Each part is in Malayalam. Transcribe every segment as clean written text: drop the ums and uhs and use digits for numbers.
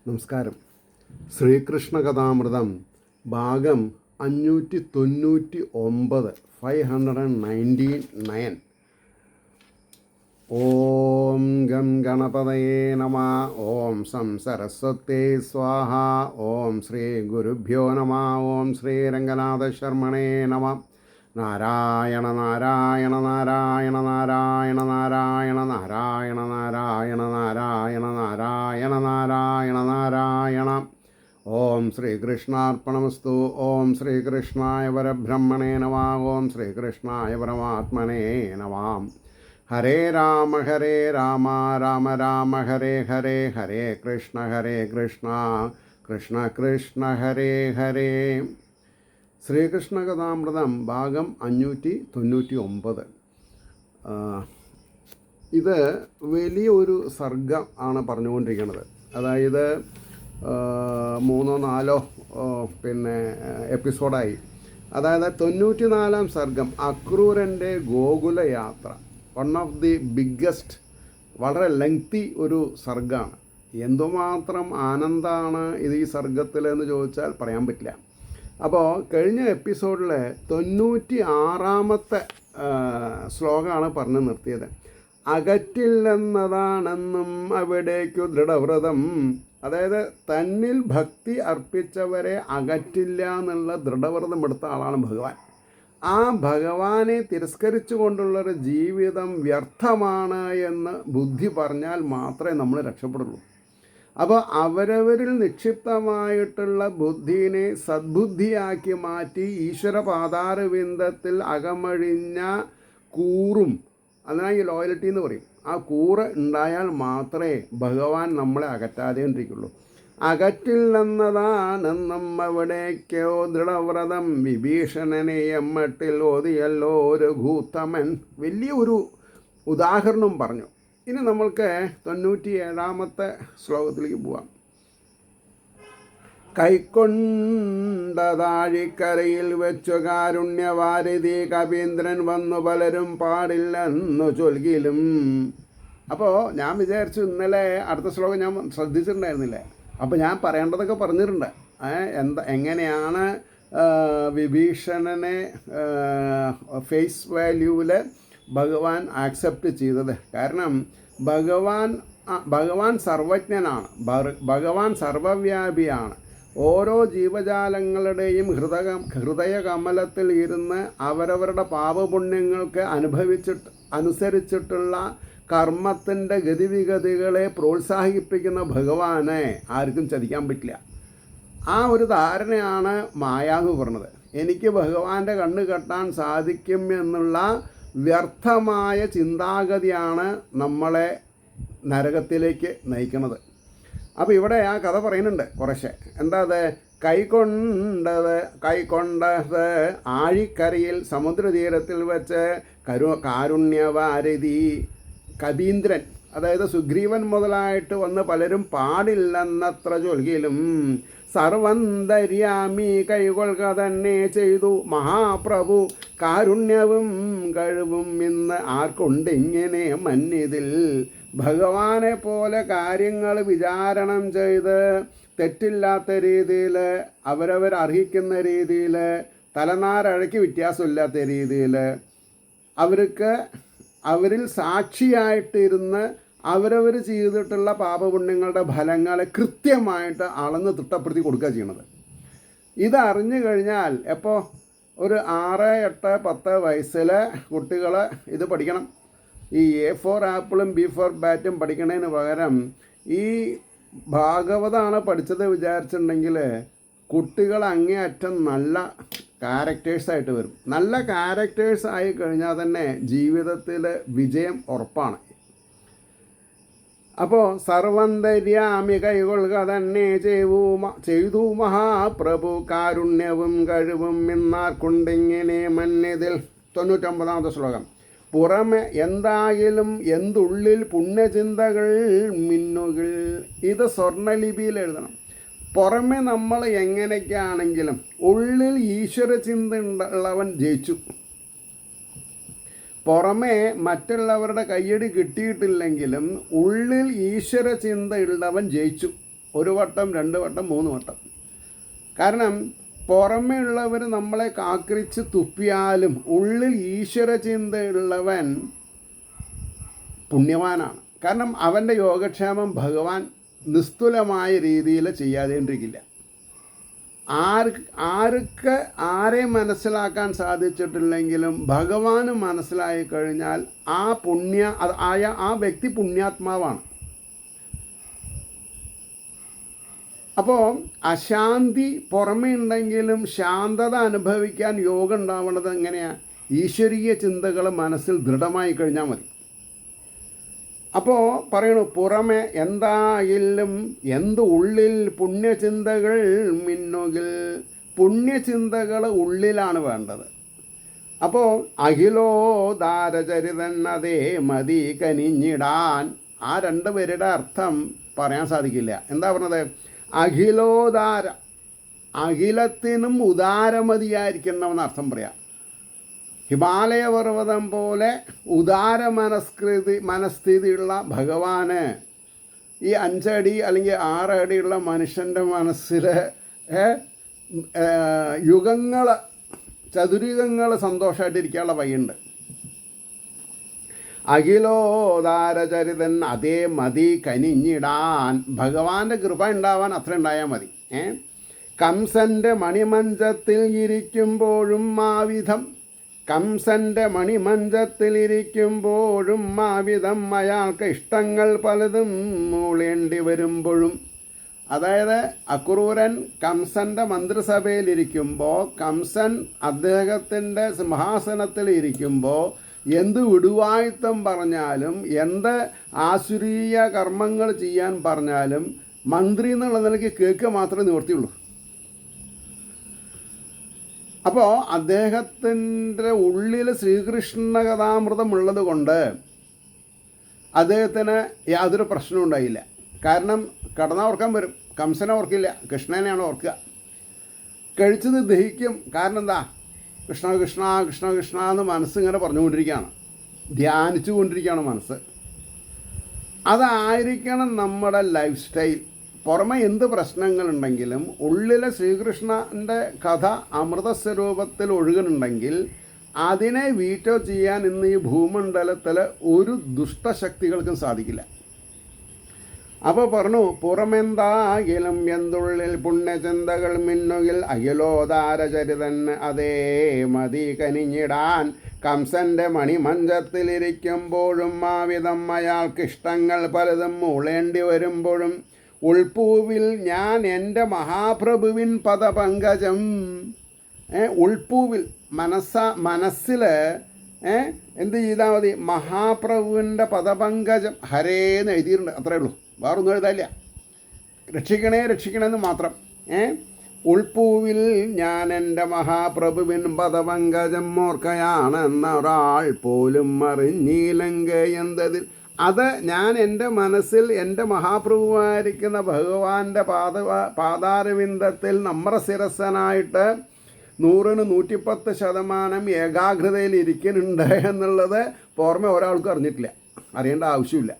നമസ്കാരം. ശ്രീകൃഷ്ണ കഥാമൃതം ഭാഗം 599 599. ഓം ഗം ഗണപതയേ നമ. ഓം സം സരസ്വതേ സ്വാഹ. ഓം ശ്രീ ഗുരുഭ്യോ നമ. ഓം ശ്രീ രംഗനാഥ ശർമ്മണേ നമ. നാരായണ നാരായണ നാരായണ നാരായണ നാരായണ നാരായണ നാരായണ നാരായണ നാരായണ നാരായണ നാരായണ. ഓം ശ്രീകൃഷ്ണാർപ്പണമസ്തു. ഓം ശ്രീകൃഷ്ണായ പരബ്രഹ്മണേ നമ. ഓം ശ്രീകൃഷ്ണായ പരമാത്മനേ നമ. ഹരേ രാമ രാമ രാമ ഹരേ ഹരേ. ഹരേ കൃഷ്ണ കൃഷ്ണ കൃഷ്ണ ഹരേ ഹരേ. ശ്രീകൃഷ്ണ കഥാമൃതം ഭാഗം 599. ഇത് വലിയൊരു സർഗം ആണ് പറഞ്ഞുകൊണ്ടിരിക്കുന്നത്. അതായത് 3-4 എപ്പിസോഡായി. അതായത് 94-ാം സർഗം അക്രൂരൻ്റെ ഗോകുല യാത്ര. വൺ ഓഫ് ദി ബിഗ്ഗസ്റ്റ്, വളരെ ലെങ്തി ഒരു സർഗമാണ്. എന്തുമാത്രം ആനന്ദമാണ് ഇത് ഈ സർഗത്തിലെന്ന് ചോദിച്ചാൽ പറയാൻ പറ്റില്ല. അപ്പോൾ കഴിഞ്ഞ എപ്പിസോഡിൽ 96-ാമത്തെ ശ്ലോകമാണ് പറഞ്ഞു നിർത്തിയത്. അകറ്റില്ലെന്നതാണെന്നും അവിടേക്കു ദൃഢവ്രതം. അതായത് തന്നിൽ ഭക്തി അർപ്പിച്ചവരെ അകറ്റില്ല എന്നുള്ള ദൃഢവ്രതം എടുത്ത ആളാണ് ഭഗവാൻ. ആ ഭഗവാനെ തിരസ്കരിച്ചു കൊണ്ടുള്ളൊരു ജീവിതം വ്യർത്ഥമാണ് എന്ന് ബുദ്ധി പറഞ്ഞാൽ മാത്രമേ നമ്മൾ രക്ഷപ്പെടുള്ളൂ. അപ്പോൾ അവരവരിൽ നിക്ഷിപ്തമായിട്ടുള്ള ബുദ്ധിനെ സദ്ബുദ്ധിയാക്കി മാറ്റി ഈശ്വരപാദാരവിന്ദത്തിൽ അകമഴിഞ്ഞ കൂറും, അതിനായി ലോയൽറ്റി എന്ന് പറയും, ആ കൂറ് ഉണ്ടായാൽ മാത്രമേ ഭഗവാൻ നമ്മളെ അകറ്റാതെണ്ടിരിക്കുള്ളൂ. അകറ്റില്ലെന്നതാണെന്നും അവിടേക്കോ ദൃഢവ്രതം. വിഭീഷണനെ എമ്മട്ടിൽ ഓതിയല്ലോ ഒരു ഗൂത്തമൻ. വലിയൊരു ഉദാഹരണം പറഞ്ഞു. ഇനി നമ്മൾക്ക് 97-ാമത്തെ ശ്ലോകത്തിലേക്ക് പോവാം. കൈക്കൊണ്ടതാഴിക്കരയിൽ വെച്ചു കാരുണ്യവാരിധി കവീന്ദ്രൻ വന്നു പലരും പാടില്ലെന്നു ചൊൽകിലും. അപ്പോൾ ഞാൻ വിചാരിച്ചു ഇന്നലെ അടുത്ത ശ്ലോകം ഞാൻ ശ്രദ്ധിച്ചിട്ടുണ്ടായിരുന്നില്ലേ. അപ്പോൾ ഞാൻ പറയേണ്ടതൊക്കെ പറഞ്ഞിട്ടുണ്ട്. എങ്ങനെയാണ് വിഭീഷണനെ ഫേസ് വാല്യൂവിൽ ഭഗവാൻ ആക്സെപ്റ്റ് ചെയ്തത്. കാരണം ഭഗവാൻ സർവജ്ഞനാണ്, ഭഗവാൻ സർവവ്യാപിയാണ്. ഓരോ ജീവജാലങ്ങളുടെയും ഹൃദയകമലത്തിൽ ഇരുന്ന് അവരവരുടെ പാപപുണ്യങ്ങൾക്ക് അനുസരിച്ചിട്ടുള്ള കർമ്മത്തിൻ്റെ ഗതിവിഗതികളെ പ്രോത്സാഹിപ്പിക്കുന്ന ഭഗവാനെ ആർക്കും ചതിക്കാൻ പറ്റില്ല. ആ ഒരു ധാരണയാണ് മായ എന്ന് പറഞ്ഞത്. എനിക്ക് ഭഗവാന്റെ കണ്ണ് കെട്ടാൻ സാധിക്കും എന്നുള്ള വ്യർത്ഥമായ ചിന്താഗതിയാണ് നമ്മളെ നരകത്തിലേക്ക് നയിക്കുന്നത്. അപ്പോൾ ഇവിടെ ആ കഥ പറയുന്നുണ്ട് കുറേശ്ശെ. എന്താ അത്? കൈക്കൊണ്ടത് ആഴിക്കരയിൽ സമുദ്രതീരത്തിൽ വെച്ച് കാരുണ്യവാരിധി കവീന്ദ്രൻ, അതായത് സുഗ്രീവൻ മുതലായിട്ട് വന്ന് പലരും പാടില്ലെന്നത്ര ചൊൽകിലും സർവന്തര്യാമി കൈകൊള്ളുക തന്നെ ചെയ്തു മഹാപ്രഭു. കാരുണ്യവും കഴിവും ഇന്ന് ആർക്കുണ്ടിങ്ങനെ മന്നിതിൽ. ഭഗവാനെ പോലെ കാര്യങ്ങൾ വിചാരണം ചെയ്ത് തെറ്റില്ലാത്ത രീതിയിൽ, അവരവരർഹിക്കുന്ന രീതിയിൽ, തലനാരഴയ്ക്ക് വ്യത്യാസമില്ലാത്ത രീതിയിൽ അവരിൽ സാക്ഷിയായിട്ടിരുന്ന് അവരവർ ചെയ്തിട്ടുള്ള പാപപുണ്യങ്ങളുടെ ഫലങ്ങളെ കൃത്യമായിട്ട് അളന്ന് തിട്ടപ്പെടുത്തി കൊടുക്കുക ചെയ്യണത്. ഇതറിഞ്ഞു കഴിഞ്ഞാൽ എപ്പോൾ ഒരു 6, 8, 10 വയസ്സിലെ കുട്ടികൾ ഇത് പഠിക്കണം. ഈ A4 ആപ്പിളും B4 ബാറ്റും പഠിക്കണതിന് പകരം ഈ ഭാഗവതമാണ് പഠിച്ചത് വിചാരിച്ചിട്ടുണ്ടെങ്കിൽ കുട്ടികൾ അങ്ങേയറ്റം നല്ല ക്യാരക്ടേഴ്സായിട്ട് വരും. നല്ല ക്യാരക്ടേഴ്സ് ആയി കഴിഞ്ഞാൽ തന്നെ ജീവിതത്തിൽ വിജയം ഉറപ്പാണ്. അപ്പോൾ സർവന്തര്യാമി കൈകൊള്ളുക തന്നെ ചെയ്തു മഹാപ്രഭു. കാരുണ്യവും കഴിവും ഇന്നാർക്കുണ്ടിങ്ങനെ മന്നിതിൽ. 99-ാമത്തെ ശ്ലോകം. പുറമെ എന്തായാലും എന്തുള്ളിൽ പുണ്യചിന്തകൾ മിന്നുകൾ. ഇത് സ്വർണ്ണലിപിയിൽ എഴുതണം. പുറമെ നമ്മൾ എങ്ങനെയൊക്കെയാണെങ്കിലും ഉള്ളിൽ ഈശ്വര ചിന്ത ഉള്ളവൻ ജയിച്ചു. പുറമേ മറ്റുള്ളവരുടെ കയ്യടി കിട്ടിയിട്ടില്ലെങ്കിലും ഉള്ളിൽ ഈശ്വര ചിന്തയുള്ളവൻ ജയിച്ചു. 1 വട്ടം 2 വട്ടം 3 വട്ടം. കാരണം പുറമേ ഉള്ളവർ നമ്മളെ കാക്കരിച്ച് തുപ്പിയാലും ഉള്ളിൽ ഈശ്വര ചിന്തയുള്ളവൻ പുണ്യവാനാണ്. കാരണം അവൻ്റെ യോഗക്ഷേമം ഭഗവാൻ നിസ്തുലമായ രീതിയിൽ ചെയ്യാതെണ്ടിരിക്കില്ല. ആരെ മനസ്സിലാക്കാൻ സാധിച്ചിട്ടില്ലെങ്കിലും ഭഗവാന് മനസ്സിലായി കഴിഞ്ഞാൽ ആ വ്യക്തി പുണ്യാത്മാവാണ്. അപ്പോൾ അശാന്തി പുറമേ ഉണ്ടെങ്കിലും ശാന്തത അനുഭവിക്കാൻ യോഗം ഉണ്ടാവുന്നത് എങ്ങനെയാണ്? ഈശ്വരീയ ചിന്തകൾ മനസ്സിൽ ദൃഢമായി കഴിഞ്ഞാൽ മതി. അപ്പോൾ പറയണു, പുറമെ എന്തായാലും ഉള്ളിൽ പുണ്യചിന്തകൾ മിന്നുകിൽ. പുണ്യചിന്തകൾ ഉള്ളിലാണ് വേണ്ടത്. അപ്പോൾ അഖിലോദാരചരിതൻ അതേ മതി കനിഞ്ഞിടാൻ. ആ 2 പേരുടെ അർത്ഥം പറയാൻ സാധിക്കില്ല. എന്താ പറഞ്ഞത്? അഖിലോദാര, അഖിലത്തിനും ഉദാരമതിയായിരിക്കണമെന്ന് അർത്ഥം പറയാം. ഹിമാലയ പർവ്വതം പോലെ ഉദാര മനസ്ഥിതിയുള്ള ഭഗവാന് ഈ 5 അടി അല്ലെങ്കിൽ 6 അടിയുള്ള മനുഷ്യൻ്റെ മനസ്സിൽ ചതുരുകങ്ങൾ സന്തോഷമായിട്ടിരിക്കാനുള്ള വഴിയുണ്ട്. അഖിലോദാരചരിതൻ അതേ മതി കനിഞ്ഞിടാൻ. ഭഗവാന്റെ കൃപ ഉണ്ടാവാൻ അത്ര ഉണ്ടായാൽ മതി. കംസൻ്റെ മണിമഞ്ചത്തിൽ ഇരിക്കുമ്പോഴും ആവിധം, കംസൻ്റെ മണിമഞ്ചത്തിലിരിക്കുമ്പോഴും ആവിധം അയാൾക്ക് ഇഷ്ടങ്ങൾ പലതും മൂളേണ്ടി വരുമ്പോഴും. അതായത് അക്രൂരൻ കംസൻ്റെ മന്ത്രിസഭയിലിരിക്കുമ്പോൾ, കംസൻ അദ്ദേഹത്തിൻ്റെ സിംഹാസനത്തിൽ ഇരിക്കുമ്പോൾ എന്ത് വിടുവായുത്തം പറഞ്ഞാലും എന്ത് ആസുരീയ കർമ്മങ്ങൾ ചെയ്യാൻ പറഞ്ഞാലും മന്ത്രി എന്നുള്ള നിലയ്ക്ക് കേൾക്കുക മാത്രമേ നിവർത്തിയുള്ളൂ. അപ്പോൾ അദ്ദേഹത്തിൻ്റെ ഉള്ളിൽ ശ്രീകൃഷ്ണ കഥാമൃതം ഉള്ളത് കൊണ്ട് അദ്ദേഹത്തിന് യാതൊരു പ്രശ്നവും ഉണ്ടായില്ല. കാരണം കടന്നാൽ ഓർക്കാൻ വരും, കംസനെ ഓർക്കില്ല, കൃഷ്ണനെയാണ് ഓർക്കുക. കഴിച്ചത് ദഹിക്കും. കാരണം എന്താ? കൃഷ്ണ കൃഷ്ണ കൃഷ്ണ കൃഷ്ണ എന്ന് മനസ്സിങ്ങനെ പറഞ്ഞുകൊണ്ടിരിക്കുകയാണ്, ധ്യാനിച്ചു കൊണ്ടിരിക്കുകയാണ് മനസ്സ്. അതായിരിക്കണം നമ്മുടെ ലൈഫ് സ്റ്റൈൽ. പുറമെ എന്ത് പ്രശ്നങ്ങളുണ്ടെങ്കിലും ഉള്ളിലെ ശ്രീകൃഷ്ണൻ്റെ കഥ അമൃതസ്വരൂപത്തിൽ ഒഴുകുന്നുണ്ടെങ്കിൽ അതിനെ വീറ്റോ ചെയ്യാൻ ഇന്ന് ഈ ഭൂമണ്ഡലത്തിൽ ഒരു ദുഷ്ടശക്തികൾക്കും സാധിക്കില്ല. അപ്പോൾ പറഞ്ഞു, പുറമെന്താകിലും എന്തുള്ളിൽ പുണ്യചിന്തകൾ മിന്നുകിൽ അഖിലോദാരചരിതൻ അതേ മതി കനിഞ്ഞിടാൻ. കംസൻ്റെ മണിമഞ്ചത്തിലിരിക്കുമ്പോഴും ആവിധം അയാൾക്കിഷ്ടങ്ങൾ പലതും മൂളേണ്ടി വരുമ്പോഴും ഉൾപ്പൂവിൽ ഞാൻ എൻ്റെ മഹാപ്രഭുവിൻ പദപങ്കജം. ഉൾപ്പൂവിൽ മനസ്സിൽ എന്ത് ചെയ്താൽ മതി? മഹാപ്രഭുവിൻ്റെ പദപങ്കജം ഹരേന്ന് എഴുതിയിട്ടുണ്ട്, അത്രയേ ഉള്ളൂ, വേറൊന്നും എഴുതാനില്ല. രക്ഷിക്കണേ രക്ഷിക്കണമെന്ന് മാത്രം. ഉൾപ്പൂവിൽ ഞാൻ എൻ്റെ മഹാപ്രഭുവിൻ പദപങ്കജം ഓർക്കയാണെന്ന ഒരാൾ പോലും അറിഞ്ഞീലങ്കയെന്തതിൽ. അത് ഞാൻ എൻ്റെ മനസ്സിൽ എൻ്റെ മഹാപ്രഭുവായിരിക്കുന്ന ഭഗവാന്റെ പാദാരവിന്ദത്തിൽ നമ്മുടെ ശിരസ്സനായിട്ട് 100-110% ഏകാഗ്രതയിൽ ഇരിക്കുന്നുണ്ട് എന്നുള്ളത് പുറമെ ഒരാൾക്കും അറിഞ്ഞിട്ടില്ല, അറിയേണ്ട ആവശ്യമില്ല.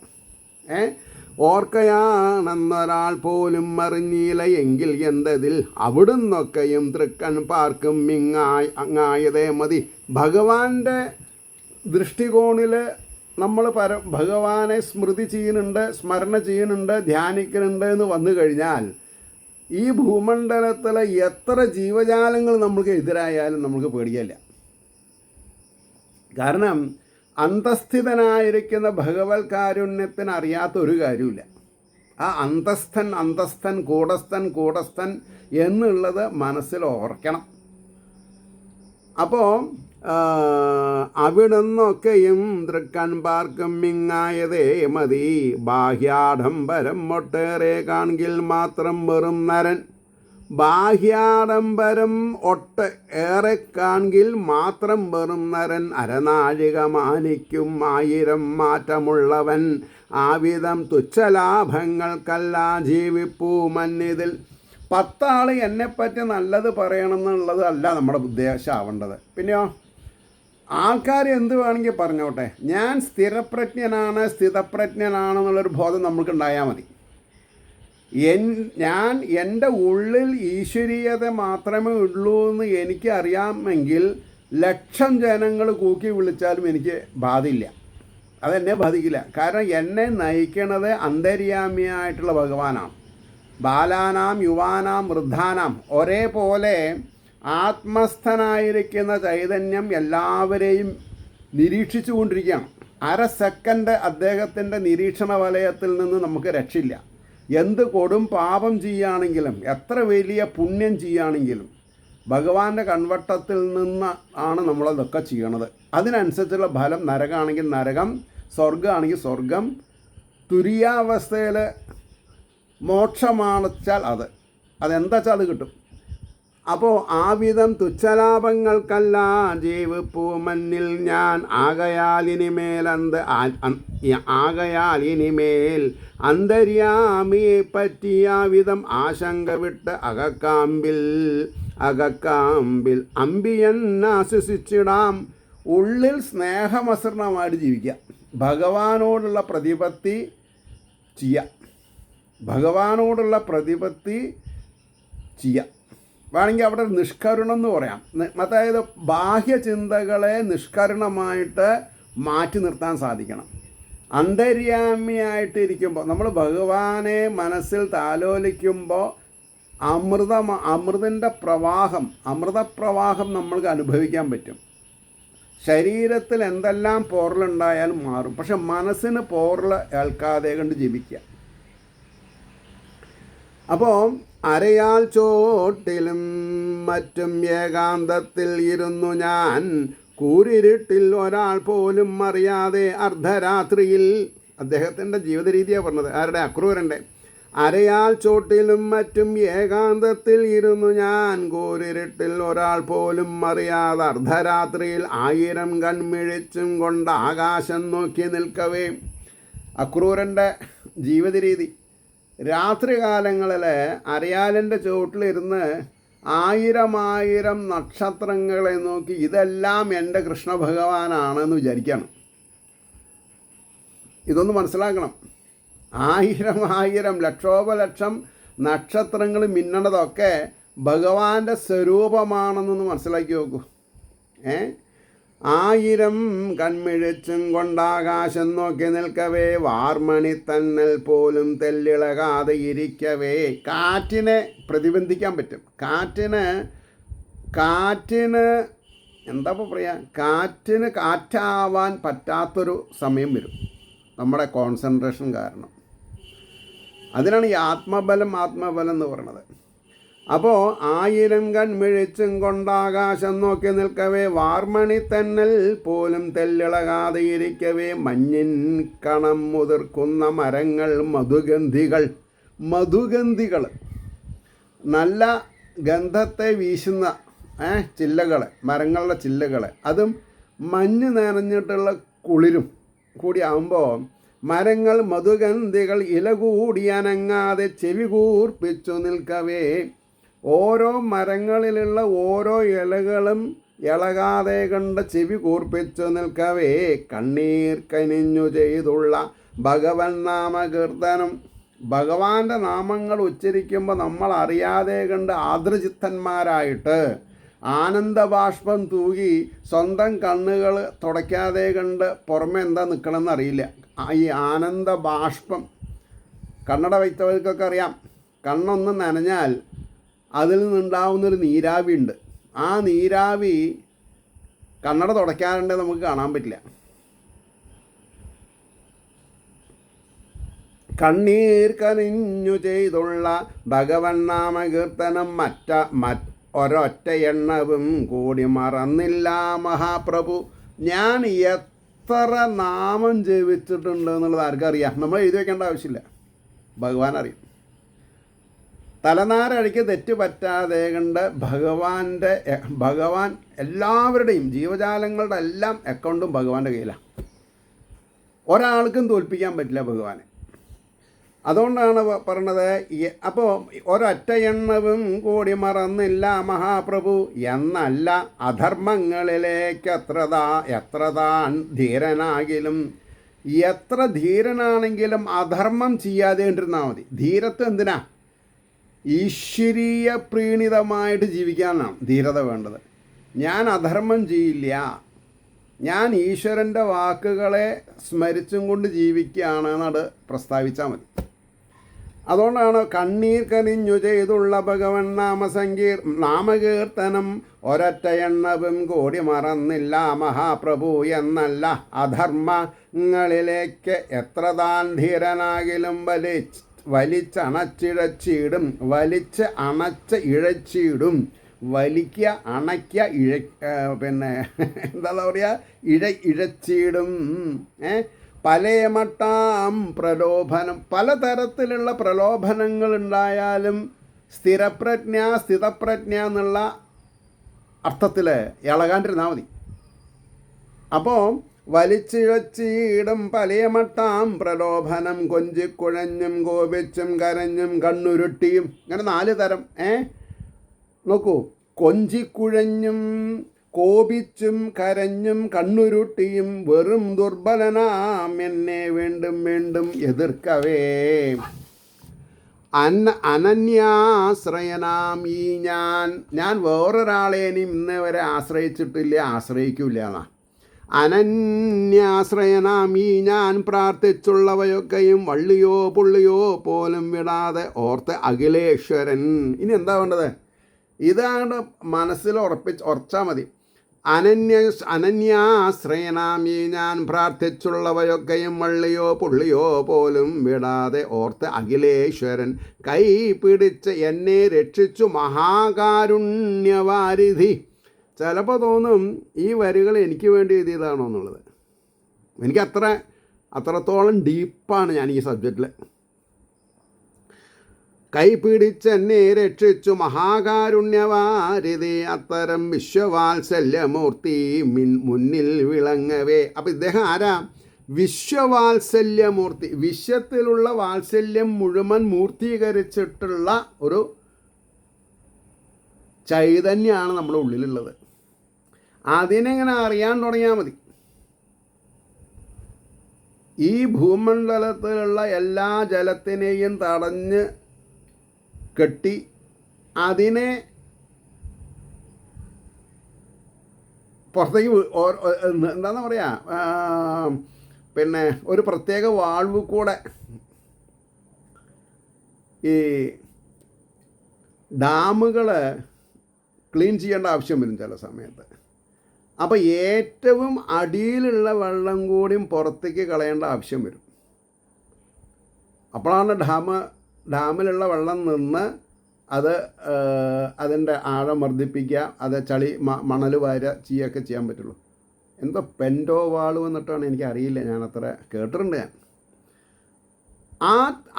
ഓർക്കയാണെന്നൊരാൾ പോലും അറിഞ്ഞില്ല എങ്കിൽ എന്തതിൽ അവിടുന്നൊക്കെയും തൃക്കൺ പാർക്കും അങ്ങായതേ മതി. ഭഗവാന്റെ ദൃഷ്ടികോണിൽ നമ്മൾ ഭഗവാനെ സ്മൃതി ചെയ്യുന്നുണ്ട്, സ്മരണ ചെയ്യുന്നുണ്ട്, ധ്യാനിക്കുന്നുണ്ട് എന്ന് വന്നു കഴിഞ്ഞാൽ ഈ ഭൂമണ്ഡലത്തിലെ എത്ര ജീവജാലങ്ങൾ നമുക്ക് എതിരായാലും നമുക്ക് പേടിയില്ല. കാരണം അന്തസ്ഥിതനായിരിക്കുന്ന ഭഗവത് കാരുണ്യത്തിന് അറിയാത്ത ഒരു കാര്യമില്ല. ആ അന്തസ്ഥൻ കൂടസ്ഥൻ എന്നുള്ളത് മനസ്സിൽ ഓർക്കണം. അപ്പോൾ അവിടുന്നൊക്കെയും തൃക്കൺ പാർക്കും മിങ്ങായതേ മതി. ബാഹ്യാഡംബരം ഒട്ടേറെ കാൺകിൽ മാത്രം വെറും നരൻ. ബാഹ്യാഡംബരം ഏറെ കാൺകിൽ മാത്രം വെറും നരൻ. അരനാഴിക മാനിക്കും 1000 മാറ്റമുള്ളവൻ. ആവിധം തുച്ഛലാഭങ്ങൾക്കല്ല ജീവിപ്പൂ മന്നിതിൽ. 10 ആൾ എന്നെപ്പറ്റി നല്ലത് പറയണമെന്നുള്ളത് അല്ല നമ്മുടെ ഉദ്ദേശം ആവേണ്ടത്. പിന്നെയോ ആൾക്കാർ എന്ത് വേണമെങ്കിൽ പറഞ്ഞോട്ടെ, ഞാൻ സ്ഥിതപ്രജ്ഞനാണെന്നുള്ളൊരു ബോധം നമുക്കുണ്ടായാൽ മതി. ഞാൻ എൻ്റെ ഉള്ളിൽ ഈശ്വരീയത മാത്രമേ ഉള്ളൂ എന്ന് എനിക്കറിയാമെങ്കിൽ 1,00,000 ജനങ്ങൾ കൂക്കി വിളിച്ചാലും എനിക്ക് ബാധില്ല, അതെന്നെ ബാധിക്കില്ല. കാരണം എന്നെ നയിക്കണത് അന്തര്യാമിയായിട്ടുള്ള ഭഗവാനാണ്. ബാലാനാം യുവാനാം വൃദ്ധാനാം ഒരേപോലെ ആത്മസ്ഥനായിരിക്കുന്ന ചൈതന്യം എല്ലാവരെയും നിരീക്ഷിച്ചു കൊണ്ടിരിക്കുകയാണ്. 1/2 സെക്കൻഡ് അദ്ദേഹത്തിൻ്റെ നിരീക്ഷണ വലയത്തിൽ നിന്ന് നമുക്ക് രക്ഷയില്ല. എന്ത് കൊടും പാപം ചെയ്യുകയാണെങ്കിലും എത്ര വലിയ പുണ്യം ചെയ്യുകയാണെങ്കിലും ഭഗവാന്റെ കൺവട്ടത്തിൽ നിന്ന് ആണ് നമ്മളതൊക്കെ ചെയ്യണത്. അതിനനുസരിച്ചുള്ള ഫലം, നരകമാണെങ്കിൽ നരകം, സ്വർഗമാണെങ്കിൽ സ്വർഗം, തുര്യാവസ്ഥയിൽ മോക്ഷമാണെച്ചാൽ അതെന്താ വെച്ചാൽ അത് കിട്ടും. അപ്പോൾ ആ വിധം തുച്ഛലാഭങ്ങൾക്കല്ല ജീവിപ്പൂ മന്നിൽ ഞാൻ, ആകയാൽ ഇനിമേൽ അന്തര്യാമിയെ പറ്റിയ വിധം ആശങ്ക വിട്ട് അകക്കാമ്പിൽ അമ്പിയൻ ആശ്വസിച്ചിടാം. ഉള്ളിൽ സ്നേഹമസൃണമായിട്ട് ജീവിക്കുക, ഭഗവാനോടുള്ള പ്രതിപത്തി ചെയ്യുക, വേണമെങ്കിൽ അവിടെ നിഷ്കരുണം എന്ന് പറയാം. അതായത് ബാഹ്യചിന്തകളെ നിഷ്കരുണമായിട്ട് മാറ്റി നിർത്താൻ സാധിക്കണം. അന്തര്യാമിയായിട്ടിരിക്കുമ്പോൾ നമ്മൾ ഭഗവാനെ മനസ്സിൽ താലോലിക്കുമ്പോൾ അമൃതപ്രവാഹം നമ്മൾക്ക് അനുഭവിക്കാൻ പറ്റും. ശരീരത്തിൽ എന്തെല്ലാം പോറലുണ്ടായാലും മാറും, പക്ഷെ മനസ്സിന് പോറൽ ഏൽക്കാതെ കണ്ട് ജീവിക്കുക. അപ്പോൾ അരയാൽ ചോട്ടിലും മറ്റും ഏകാന്തത്തിൽ ഇരുന്നു ഞാൻ, കൂരിരുട്ടിൽ ഒരാൾ പോലും അറിയാതെ അർദ്ധരാത്രിയിൽ. അദ്ദേഹത്തിൻ്റെ ജീവിത രീതിയാണ് പറഞ്ഞത്, ആരുടെ? അക്രൂരൻ്റെ. അരയാൽ ചോട്ടിലും മറ്റും ഏകാന്തത്തിൽ ഇരുന്നു ഞാൻ, കൂരിരുട്ടിൽ ഒരാൾ പോലും അറിയാതെ അർദ്ധരാത്രിയിൽ 1000 കൺമിഴിച്ചും കൊണ്ട് ആകാശം നോക്കി നിൽക്കവേ. അക്രൂരൻ്റെ ജീവിത രീതി. രാത്രി കാലങ്ങളിൽ അരയാലിൻ്റെ ചുവട്ടിലിരുന്ന് 1000 നക്ഷത്രങ്ങളെ നോക്കി ഇതെല്ലാം എൻ്റെ കൃഷ്ണ ഭഗവാനാണെന്ന് വിചാരിക്കണം. ഇതൊന്ന് മനസ്സിലാക്കണം. 1000 ലക്ഷോപലക്ഷം നക്ഷത്രങ്ങൾ മിന്നണതൊക്കെ ഭഗവാന്റെ സ്വരൂപമാണെന്നൊന്ന് മനസ്സിലാക്കി നോക്കൂ. 1000 കൺമിഴിച്ചും കൊണ്ടാകാശം നോക്കി നിൽക്കവേ, വാർമണി തന്നൽ പോലും തെല്ലിളകാതെ ഇരിക്കവേ. കാറ്റിനെ പ്രതിബന്ധിക്കാൻ പറ്റും. കാറ്റിന് എന്താ പറയുക, കാറ്റിന് കാറ്റാവാൻ പറ്റാത്തൊരു സമയം വരും നമ്മുടെ കോൺസെൻട്രേഷൻ കാരണം. അതിനാണ് ഈ ആത്മബലം എന്ന് പറയുന്നത്. അപ്പോൾ 1000 കൺമിഴിച്ചും കൊണ്ടാകാശം നോക്കി നിൽക്കവേ, വാർമണി തന്നൽ പോലും തെല്ലിളകാതെ ഇരിക്കവേ, മഞ്ഞിൻ കണം മുതിർക്കുന്ന മരങ്ങൾ മധുഗന്ധികൾ നല്ല ഗന്ധത്തെ വീശുന്ന ചില്ലകൾ, മരങ്ങളുടെ ചില്ലകൾ, അതും മഞ്ഞ് നനഞ്ഞിട്ടുള്ള കുളിരും കൂടി ആകുമ്പോൾ മരങ്ങൾ മധുഗന്ധികൾ ഇല കൂടി അനങ്ങാതെ ചെവി കൂർപ്പിച്ചു നിൽക്കവേ, ഓരോ മരങ്ങളിലുള്ള ഓരോ ഇലകളും ഇളകാതെ കണ്ട് ചെവി കൂർപ്പിച്ചു നിൽക്കവേ, കണ്ണീർ കനിഞ്ഞു ചെയ്തുള്ള ഭഗവൻ നാമകീർത്തനം. ഭഗവാന്റെ നാമങ്ങൾ ഉച്ചരിക്കുമ്പോൾ നമ്മൾ അറിയാതെ കണ്ട് ആർദ്രചിത്തന്മാരായിട്ട് ആനന്ദബാഷ്പം തൂകി സ്വന്തം കണ്ണുകൾ തുടയ്ക്കാതെ കണ്ട് പുറമെ എന്താ നിൽക്കണമെന്ന് അറിയില്ല. ഈ ആനന്ദബാഷ്പം കണ്ണട വയ്ത്തവർക്കൊക്കെ അറിയാം. കണ്ണൊന്ന് നനഞ്ഞാൽ അതിൽ നിന്നുണ്ടാവുന്നൊരു നീരാവി ഉണ്ട്. ആ നീരാവി കണ്ണട തുടയ്ക്കാറുണ്ട്, നമുക്ക് കാണാൻ പറ്റില്ല. കണ്ണീർ കനിഞ്ഞു ചെയ്തുള്ള ഭഗവൻ നാമകീർത്തനം ഒരൊറ്റ എണ്ണവും കൂടി മറന്നില്ല മഹാപ്രഭു. ഞാൻ എത്ര നാമം ജപിച്ചിട്ടുണ്ട് എന്നുള്ളത് ആർക്കറിയാം? നമ്മൾ എഴുതി വയ്ക്കേണ്ട ആവശ്യമില്ല, ഭഗവാൻ അറിയാം. തലനാരഴിക്ക് തെറ്റ് പറ്റാതെ കണ്ട് ഭഗവാൻ എല്ലാവരുടെയും ജീവജാലങ്ങളുടെ എല്ലാം അക്കൗണ്ടും ഭഗവാന്റെ കയ്യിലാണ്. ഒരാൾക്കും തോൽപ്പിക്കാൻ പറ്റില്ല ഭഗവാനെ. അതുകൊണ്ടാണ് പറഞ്ഞത്, അപ്പോൾ ഒരൊറ്റ എണ്ണവും കൂടി മറന്നില്ല മഹാപ്രഭു എന്നല്ല, അധർമ്മങ്ങളിലേക്ക് എത്ര താൻ ധീരനാകിലും എത്ര ധീരനാണെങ്കിലും അധർമ്മം ചെയ്യാതെ കണ്ടിരുന്നാൽ മതി. ധീരത്വം എന്തിനാ? ഈശ്വരീയ പ്രീണിതമായിട്ട് ജീവിക്കാനാണ് ധീരത വേണ്ടത്. ഞാൻ അധർമ്മം ചെയ്യില്ല, ഞാൻ ഈശ്വരൻ്റെ വാക്കുകളെ സ്മരിച്ചും കൊണ്ട് ജീവിക്കുകയാണ് എന്നത് പ്രസ്താവിച്ചാൽ മതി. അതുകൊണ്ടാണ് കണ്ണീർ കനിഞ്ഞു ചെയ്തുള്ള ഭഗവൻ നാമകീർത്തനം ഒരൊറ്റ എണ്ണവും കൂടി മറന്നില്ല മഹാപ്രഭു എന്നല്ല. അധർമ്മങ്ങളിലേക്ക് എത്ര താൻ ധീരനാകിലും വലിച്ചണച്ചിഴച്ചിടും. വലിച്ച് അണച്ച് ഇഴച്ചിടും. വലിക്കുക, അണയ്ക്കുക, പിന്നെ എന്താ പറയുക, ഇഴച്ചിടും. പലയമട്ടാം പ്രലോഭനം, പലതരത്തിലുള്ള പ്രലോഭനങ്ങൾ ഉണ്ടായാലും സ്ഥിതപ്രജ്ഞ എന്നുള്ള അർത്ഥത്തിൽ ഇളകാണ്ടിരുന്നാൽ മതി. അപ്പോൾ വലിച്ചിഴച്ചിടും പലയമട്ടാം പ്രലോഭനം, കൊഞ്ചിക്കുഴഞ്ഞും കോപിച്ചും കരഞ്ഞും കണ്ണുരുട്ടിയും. ഇങ്ങനെ 4 തരം. നോക്കൂ, കൊഞ്ചിക്കുഴഞ്ഞും കോപിച്ചും കരഞ്ഞും കണ്ണുരുട്ടിയും വെറും ദുർബലനാം എന്നെ വീണ്ടും വീണ്ടും എതിർക്കവേ. അനന്യാശ്രയനാം ഈ ഞാൻ വേറൊരാളേനും ഇന്ന് വരെ ആശ്രയിച്ചിട്ടില്ല, ആശ്രയിക്കില്ല എന്നാ. അനന്യാശ്രയനാം ഈ ഞാൻ പ്രാർത്ഥിച്ചുള്ളവയൊക്കെയും വള്ളിയോ പുള്ളിയോ പോലും വിടാതെ ഓർത്ത് അഖിലേശ്വരൻ. ഇനി എന്താ വേണ്ടത്? ഇതാണ് മനസ്സിൽ ഉറച്ചാൽ മതി. അനന്യാശ്രയനാമീ ഞാൻ പ്രാർത്ഥിച്ചുള്ളവയൊക്കെയും വള്ളിയോ പുള്ളിയോ പോലും വിടാതെ ഓർത്ത് അഖിലേശ്വരൻ കൈ പിടിച്ച് എന്നെ രക്ഷിച്ചു മഹാകാരുണ്യവാരിധി. ചിലപ്പോൾ തോന്നും ഈ വരികൾ എനിക്ക് വേണ്ടി എഴുതിയതാണോ എന്നുള്ളത്. എനിക്ക് അത്രത്തോളം ഡീപ്പാണ് ഞാൻ ഈ സബ്ജക്റ്റിൽ. കൈ പിടിച്ചെന്നെ രക്ഷിച്ചു മഹാകാരുണ്യവാരിധി അത്തരം വിശ്വവാത്സല്യമൂർത്തി മുന്നിൽ വിളങ്ങവേ. അപ്പം ഇദ്ദേഹം ആരാ? വിശ്വവാത്സല്യമൂർത്തി. വിശ്വത്തിലുള്ള വാത്സല്യം മുഴുവൻ മൂർത്തീകരിച്ചിട്ടുള്ള ഒരു ചൈതന്യമാണ് നമ്മുടെ ഉള്ളിലുള്ളത്. അതിനെങ്ങനെ അറിയാൻ തുടങ്ങിയാൽ മതി. ഈ ഭൂമണ്ഡലത്തിലുള്ള എല്ലാ ജലത്തിനെയും തടഞ്ഞ് കെട്ടി അതിനെ പുറത്തേക്ക് എന്താണെന്ന് പറയുക, പിന്നെ ഒരു പ്രത്യേക വാൾവ് കൂടെ ഈ ഡാമുകൾ ക്ലീൻ ചെയ്യേണ്ട ആവശ്യം വരും ചില സമയത്ത്. അപ്പോൾ ഏറ്റവും അടിയിലുള്ള വെള്ളം കൂടിയും പുറത്തേക്ക് കളയേണ്ട ആവശ്യം വരും. അപ്പോഴാണ് ഡാമിലുള്ള വെള്ളം നിന്ന് അത് അതിൻ്റെ ആഴം വർദ്ധിപ്പിക്കുക, അത് ചളി മണൽ വാരുക ചെയ്യുകയൊക്കെ ചെയ്യാൻ പറ്റുള്ളൂ. എന്തോ പെൻറ്റോ വാള് എന്നിട്ടാണ്, എനിക്കറിയില്ല, ഞാനത്ര കേട്ടിട്ടുണ്ട് ഞാൻ.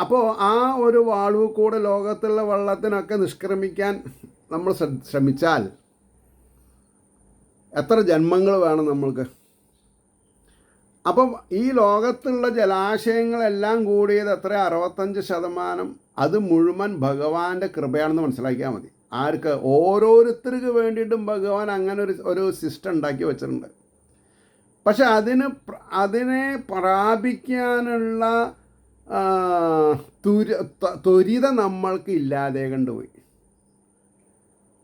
അപ്പോൾ ആ ഒരു വാൾവ് കൂടെ ലോകത്തുള്ള വെള്ളത്തിനൊക്കെ നിഷ്ക്രമിക്കാൻ നമ്മൾ ശ്രമിച്ചാൽ എത്ര ജന്മങ്ങൾ വേണം നമ്മൾക്ക്? അപ്പം ഈ ലോകത്തുള്ള ജലാശയങ്ങളെല്ലാം കൂടിയത് എത്ര? 65%. അത് മുഴുവൻ ഭഗവാന്റെ കൃപയാണെന്ന് മനസ്സിലാക്കിയാൽ മതി. ആർക്ക്? ഓരോരുത്തർക്ക് വേണ്ടിയിട്ടും ഭഗവാൻ അങ്ങനെ ഒരു സിസ്റ്റം ഉണ്ടാക്കി വെച്ചിട്ടുണ്ട്. പക്ഷെ അതിനെ പ്രാപിക്കാനുള്ള ത്വരിത നമ്മൾക്ക് ഇല്ലാതെ കണ്ടുപോയി.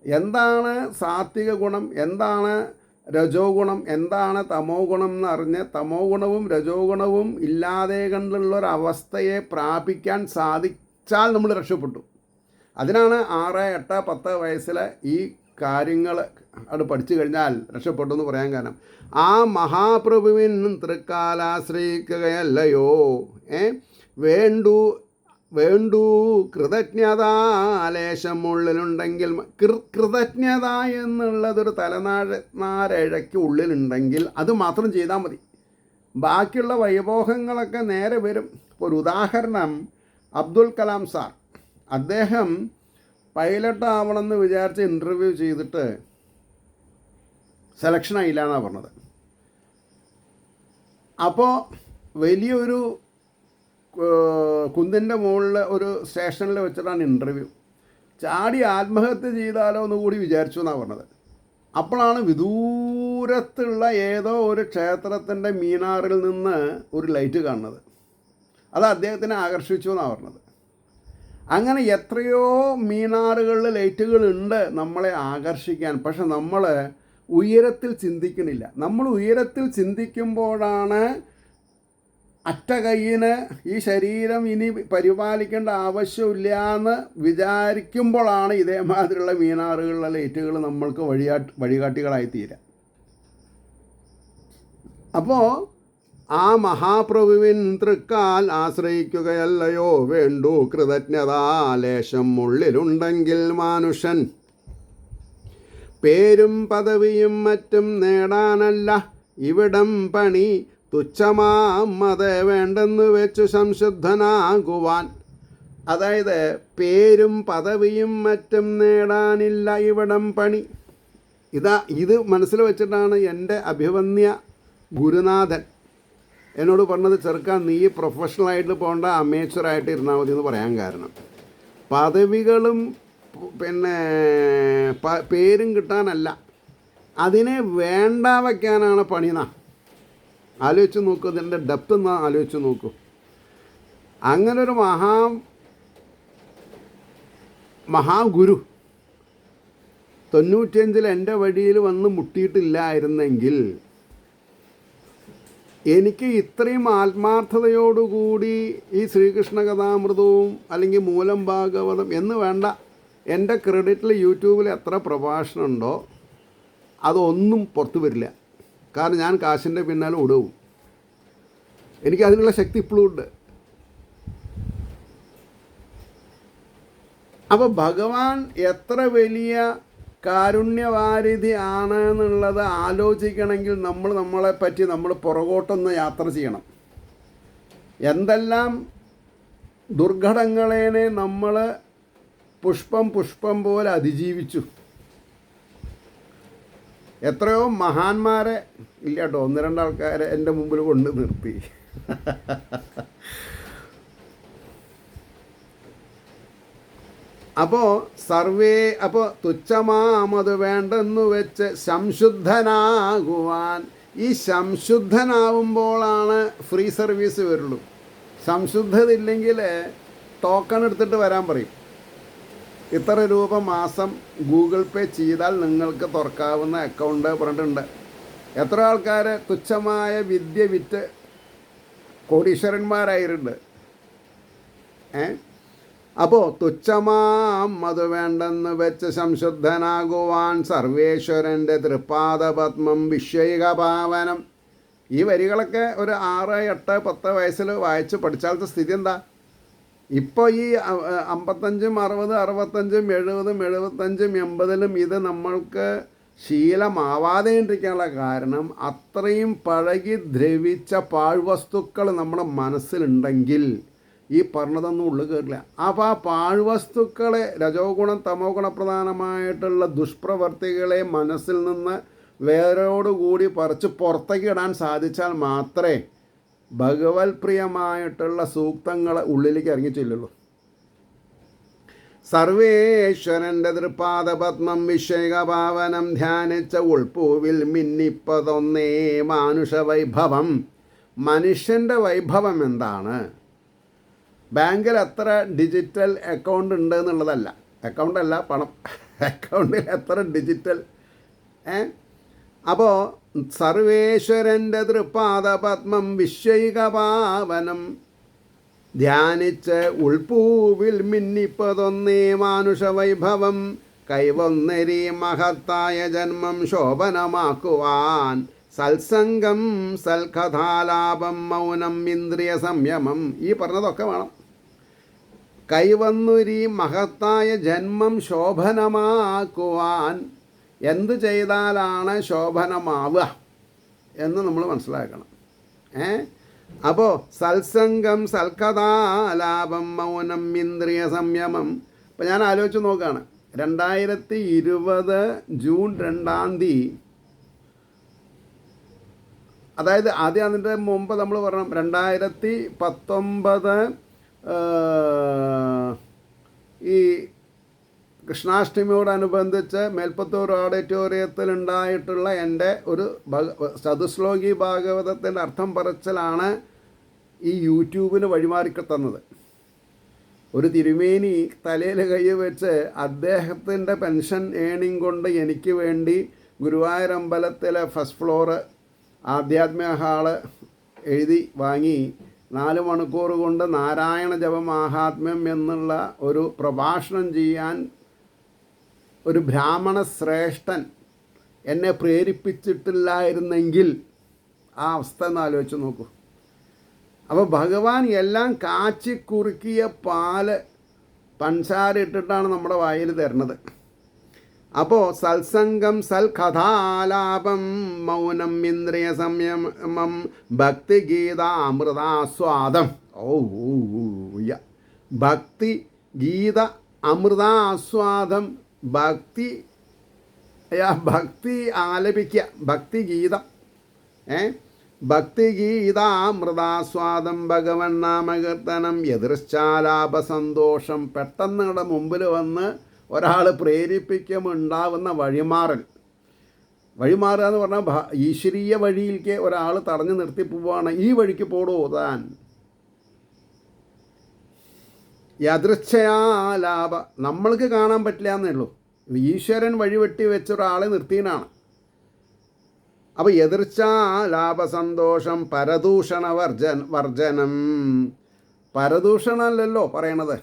എന്താണ് സാത്വിക ഗുണം, എന്താണ് രജോ ഗുണം, എന്താണ് തമോ ഗുണം എന്നറിഞ്ഞ് തമോ ഗുണവും രജോ ഗുണവും ഇല്ലാതെ കണ്ടുള്ളൊരവസ്ഥയെ പ്രാപിക്കാൻ സാധിച്ചാൽ നമ്മൾ രക്ഷപ്പെട്ടു. അതിനാണ് 6, 8, 10 വയസ്സിലെ ഈ കാര്യങ്ങൾ അത് പഠിച്ചു കഴിഞ്ഞാൽ രക്ഷപ്പെട്ടു എന്ന് പറയാൻ കാരണം ആ മഹാപ്രഭുവിൻ തൃക്കാലാശ്രയിക്കുകയല്ലയോ. വേണ്ടു കൃതജ്ഞതാലേശം ഉള്ളിലുണ്ടെങ്കിൽ, കൃതജ്ഞത എന്നുള്ളതൊരു തലനാരഴയ്ക്ക് ഉള്ളിലുണ്ടെങ്കിൽ അത് മാത്രം ചെയ്താൽ മതി. ബാക്കിയുള്ള വൈഭോഗങ്ങളൊക്കെ നേരെ വരും. ഒരു ഉദാഹരണം, അബ്ദുൽ കലാം സാർ, അദ്ദേഹം പൈലറ്റ് ആവണമെന്ന് വിചാരിച്ച് ഇൻ്റർവ്യൂ ചെയ്തിട്ട് സെലക്ഷൻ ആയില്ല എന്നാണ് പറഞ്ഞത്. അപ്പോൾ വലിയൊരു കുന്നിൻ്റെ മുകളിൽ ഒരു സ്റ്റേഷനിൽ വെച്ചിട്ടാണ് ഇൻ്റർവ്യൂ. ചാടി ആത്മഹത്യ ചെയ്താലോ എന്ന് കൂടി വിചാരിച്ചു എന്നാണ് പറഞ്ഞത്. അപ്പോഴാണ് വിദൂര ദൂരത്തുള്ള ഏതോ ഒരു ക്ഷേത്രത്തിൻ്റെ മീനാറിൽ നിന്ന് ഒരു ലൈറ്റ് കാണുന്നത്. അത് അദ്ദേഹത്തിനെ ആകർഷിച്ചു എന്നാണ് പറഞ്ഞത്. അങ്ങനെ എത്രയോ മീനാറുകളിൽ ലൈറ്റുകളുണ്ട് നമ്മളെ ആകർഷിക്കാൻ. പക്ഷെ നമ്മൾ ഉയരത്തിൽ ചിന്തിക്കണില്ല. നമ്മൾ ഉയരത്തിൽ ചിന്തിക്കുമ്പോഴാണ് അറ്റ കയ്യിന് ഈ ശരീരം ഇനി പരിപാലിക്കേണ്ട ആവശ്യമില്ല എന്ന് വിചാരിക്കുമ്പോഴാണ് ഇതേമാതിരിയുള്ള മീനാറുകളിലെ ലൈറ്റുകൾ നമ്മൾക്ക് വഴികാട്ടികളായി തീരുക. അപ്പോൾ ആ മഹാപ്രഭുവിൻ തൃക്കാൽ ആശ്രയിക്കുകയല്ലയോ വേണ്ടു കൃതജ്ഞതാലേശം ഉള്ളിലുണ്ടെങ്കിൽ മാനുഷൻ. പേരും പദവിയും മറ്റും നേടാനല്ല ഇവിടം പണി, തുച്ഛമാമത് വേണ്ടെന്ന് വെച്ചു സംശുദ്ധനാകുവാൻ. അതായത് പേരും പദവിയും മറ്റും നേടാനില്ല ഇവിടം പണി. ഇത് മനസ്സിൽ വെച്ചിട്ടാണ് എൻ്റെ അഭിവന്യ ഗുരുനാഥൻ എന്നോട് പറഞ്ഞത്, ചെറുക്കാൻ നീ പ്രൊഫഷണലായിട്ട് പോകേണ്ട, അമേച്ചറായിട്ട് ഇരുന്നാൽ മതി എന്ന് പറയാൻ കാരണം പദവികളും പിന്നെ പേരും കിട്ടാനല്ല, അതിനെ വേണ്ട വയ്ക്കാനാണ് പണിനാ. ആലോചിച്ച് നോക്കൂ, ഇതിൻ്റെ ഡെപ്ത് എന്നാ ആലോചിച്ച് നോക്കൂ. അങ്ങനൊരു മഹാഗുരു 95 എൻ്റെ വഴിയിൽ വന്ന് മുട്ടിയിട്ടില്ലായിരുന്നെങ്കിൽ എനിക്ക് ഇത്രയും ആത്മാർത്ഥതയോടുകൂടി ഈ ശ്രീകൃഷ്ണ കഥാമൃതവും അല്ലെങ്കിൽ മൂലം ഭാഗവതം എന്ന് വേണ്ട, എൻ്റെ ക്രെഡിറ്റിൽ യൂട്യൂബിൽ എത്ര പ്രഭാഷണമുണ്ടോ അതൊന്നും പുറത്തു വരില്ല. കാരണം ഞാൻ കാശിൻ്റെ പിന്നാലെ ഓടും. എനിക്കതിനുള്ള ശക്തി ഇപ്പോഴും ഉണ്ട്. അപ്പോൾ ഭഗവാൻ എത്ര വലിയ കാരുണ്യവാരിധി ആണ് എന്നുള്ളത് ആലോചിക്കണമെങ്കിൽ നമ്മളെപ്പറ്റി നമ്മൾ പുറകോട്ടൊന്ന് യാത്ര ചെയ്യണം. എന്തെല്ലാം ദുർഘടങ്ങളെ നമ്മൾ പുഷ്പം പോലെ അതിജീവിച്ചു. എത്രയോ മഹാന്മാരെ ഇല്ല കേട്ടോ, 1-2 ആൾക്കാരെ എൻ്റെ മുമ്പിൽ കൊണ്ട് നിർത്തി. അപ്പോൾ തുച്ഛമാമത് വേണ്ടെന്നു വെച്ച് സംശുദ്ധനാകുവാൻ. ഈ സംശുദ്ധനാവുമ്പോഴാണ് ഫ്രീ സർവീസ് വരുള്ളൂ. സംശുദ്ധത ഇല്ലെങ്കിൽ ടോക്കൺ എടുത്തിട്ട് വരാൻ പറയും. ഇത്ര രൂപ മാസം ഗൂഗിൾ പേ ചെയ്താൽ നിങ്ങൾക്ക് തുറക്കാവുന്ന അക്കൗണ്ട് പറഞ്ഞിട്ടുണ്ട്. എത്ര ആൾക്കാർ തുച്ഛമായ വിദ്യ വിറ്റ് കോടീശ്വരന്മാരായിട്ടുണ്ട്. അപ്പോൾ തുച്ഛമാമത് വേണ്ടെന്ന് വെച്ച് സംശുദ്ധനാകുവാൻ സർവേശ്വരൻ്റെ തൃപ്പാദപത്മം വിശ്വൈക പാവനം. ഈ വരികളൊക്കെ ഒരു 6, 8, 10 വയസ്സിൽ വായിച്ച് പഠിച്ചാലത്തെ സ്ഥിതി എന്താ? ഇപ്പോൾ ഈ 55, 60, 65, 70, 75, 80 ഇത് നമ്മൾക്ക് ശീലമാവാതെ ഇരിക്കാനുള്ള കാരണം അത്രയും പഴകി ദ്രവിച്ച പാഴ്വസ്തുക്കൾ നമ്മുടെ മനസ്സിലുണ്ടെങ്കിൽ ഈ പറഞ്ഞതൊന്നും ഉള്ളു കയറില്ല. അപ്പോൾ ആ പാഴ്വസ്തുക്കളെ, രജോ ഗുണം തമോ ഗുണപ്രധാനമായിട്ടുള്ള ദുഷ്പ്രവർത്തികളെ മനസ്സിൽ നിന്ന് വേരോടുകൂടി പറിച്ച് പുറത്തേക്ക് ഇടാൻ സാധിച്ചാൽ മാത്രമേ ഭഗവത് പ്രിയമായിട്ടുള്ള സൂക്തങ്ങൾ ഉള്ളിലേക്ക് ഇറങ്ങിച്ചില്ലുള്ളൂ. സർവേശ്വരൻ്റെ തൃപാദപത്മം വിഷയകപാവനം ധ്യാനിച്ച ഉൾപ്പൂവിൽ മിന്നിപ്പതൊന്നേ മാനുഷവൈഭവം. മനുഷ്യൻ്റെ വൈഭവം എന്താണ്? ബാങ്കിൽ എത്ര ഡിജിറ്റൽ അക്കൗണ്ട് ഉണ്ട് എന്നുള്ളതല്ല, അക്കൗണ്ടല്ല പണം, അക്കൗണ്ടിൽ എത്ര ഡിജിറ്റൽ. അപ്പോൾ സർവേശ്വരൻ്റെ തൃപാദപത്മം വിശ്വൈകപാവനം ധ്യാനിച്ച് ഉൾപ്പൂവിൽ മിന്നിപ്പതൊന്നേ മാനുഷവൈഭവം. കൈവന്നരി മഹത്തായ ജന്മം ശോഭനമാക്കുവാൻ സത്സംഗം സൽകഥാലാപം മൗനം ഇന്ദ്രിയ സംയമം. ഈ പറഞ്ഞതൊക്കെ വേണം. കൈവന്നൊരി മഹത്തായ ജന്മം ശോഭനമാക്കുവാൻ എന്ത് ചെയ്താലാണ് ശോഭനമാവുക എന്ന് നമ്മൾ മനസ്സിലാക്കണം. അപ്പോൾ സത്സംഗം സൽകഥാലാപം മൗനം ഇന്ദ്രിയ സംയമം. ഇപ്പം ഞാൻ ആലോചിച്ച് നോക്കുകയാണ്, 2020 ജൂൺ 2 അതായത് ആദ്യം അതിൻ്റെ മുമ്പ് നമ്മൾ പറഞ്ഞു 2019 ഈ കൃഷ്ണാഷ്ടമിയോടനുബന്ധിച്ച് മേൽപ്പത്തൂർ ഓഡിറ്റോറിയത്തിൽ ഉണ്ടായിട്ടുള്ള എൻ്റെ ഒരു ചതുശ്ലോകി ഭാഗവതത്തിൻ്റെ അർത്ഥം പറച്ചിലാണ് ഈ യൂട്യൂബിന് വഴിമാറി തന്നത്. ഒരു തിരുമേനി തലയിൽ കൈ വെച്ച് അദ്ദേഹത്തിൻ്റെ പെൻഷൻ ഏണിങ് കൊണ്ട് എനിക്ക് വേണ്ടി ഗുരുവായൂരമ്പലത്തിലെ ഫസ്റ്റ് ഫ്ലോറ് ആധ്യാത്മിക ഹാള് എഴുതി വാങ്ങി 4 മണിക്കൂർ കൊണ്ട് നാരായണ ജപ മാഹാത്മ്യം എന്നുള്ള ഒരു പ്രഭാഷണം ചെയ്യാൻ ഒരു ബ്രാഹ്മണ ശ്രേഷ്ഠൻ എന്നെ പ്രേരിപ്പിച്ചിട്ടില്ലായിരുന്നെങ്കിൽ ആ അവസ്ഥ ഒന്ന് ആലോചിച്ച് നോക്കൂ. അപ്പോൾ ഭഗവാൻ എല്ലാം കാച്ചി കുറുക്കിയ പാല് പഞ്ചാര ഇട്ടിട്ടാണ് നമ്മുടെ വായിൽ തരുന്നത്. അപ്പോൾ സത്സംഗം സൽകഥാലാപം മൗനം ഇന്ദ്രിയ സംയമം ഭക്തിഗീത അമൃതാസ്വാദം. ഭക്തി ഗീത അമൃതാസ്വാദം. ഭക്തി ആലപിക്കുക, ഭക്തിഗീതം. ഭക്തിഗീതാമൃതാസ്വാദം ഭഗവൻ നാമകീർത്തനം യദൃശ്ചാലാപ സന്തോഷം. പെട്ടെന്ന് നിങ്ങളുടെ മുമ്പിൽ വന്ന് ഒരാൾ പ്രേരിപ്പിക്കുമുണ്ടാവുന്ന വഴിമാറൽ. വഴിമാറുക എന്ന് പറഞ്ഞാൽ ഈശ്വരീയ വഴിയിലേക്ക് ഒരാൾ തടഞ്ഞു നിർത്തി പോവുകയാണ്. ഈ വഴിക്ക് പോടോ താൻ. യദൃച്ഛയാലാപ നമ്മൾക്ക് കാണാൻ പറ്റില്ല എന്നേ ഉള്ളൂ. ഈശ്വരൻ വഴിവെട്ടി വെച്ച ഒരാളെ നിർത്തിയനാണ്. അപ്പോൾ യദൃച്ഛാലാപസന്തോഷം പരദൂഷണ വർജനം. പരദൂഷണമല്ലല്ലോ പറയണത്,